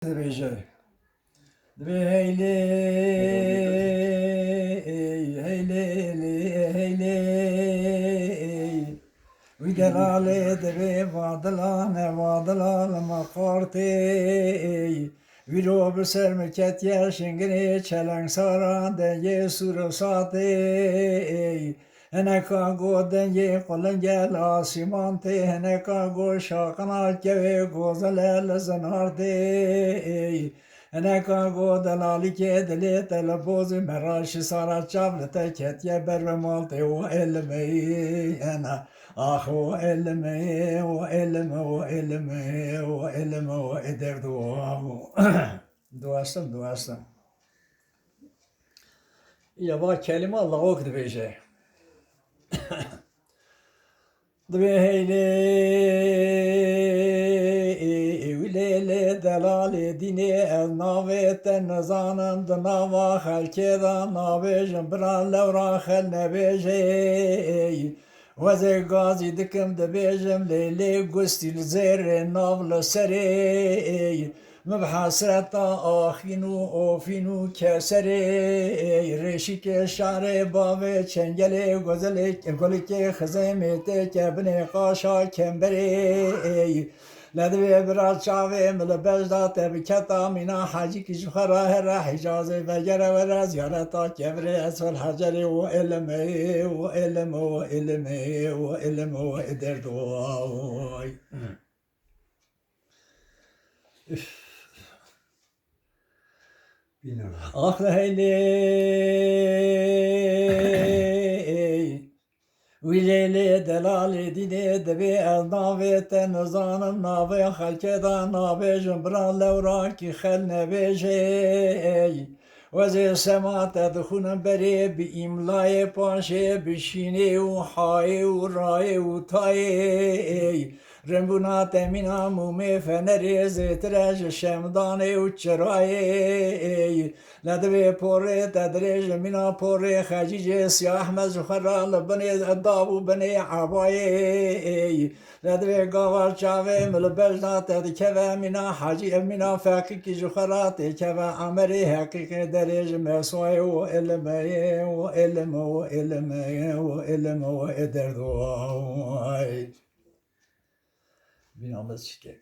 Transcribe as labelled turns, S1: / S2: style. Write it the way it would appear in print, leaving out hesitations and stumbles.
S1: Dibêje dibê heylê heylê heylê wî delalê dibê vadilan vadilan me xortê wî ro bi ser me ketiye şingirê çelengsaran dengê sûrosatê heneka got dengê qulingel asîman tê heneka got şaqina kevê gozele li zinartê heneka got delalîkê dilê telebozî meraşî sara çav li te ketiye ber ve maltê û elmeyî hene ah o elmeyî o elme o elme o elme o eder dua duasın ya bak kelime Allah ok dibêje dibê heylê wî lêlê delalê dînê ez navê te nizanim di nava xelkê de nabêjim bira lewra xel nebêje wezê gazî dikim dibêjim lêlê gustî li zêrê nav li serê min bi hesreta axîn û ofîn û keserê rêşîkê şarê bavê çengelê golikê xizêmê tê kebinê qaşa kemberê لدوی برا چاوی مل بجدا تبکتا مینا حاجی کی جخرا هر حجاز وجر ور زیارتا کبر اسفل حجر و علم و درد و آخر هیلی ویلی دلالی دینه دبی از ناوی تن نزانم ناوی خلکه دا ناوی جنبران لورا کی خل نویجه وزی سمات دخونم بری بی املای پاشه بشینه و حای و رای و تای رنبونا تمینا مومی فنری زیترج شمدانه و چرای لدوی پوره تدریج مینا پوره خجیج سیاه مزخرا لبنی دابو بنی عبای لدوی گاور چاوه ملبجنا تدکوه مینا حجی مینا فاقی کی جخرات کوه عمری حقیق دریج مسوی و علمه و علم و علمه و علم و ادردوای بینامız şike.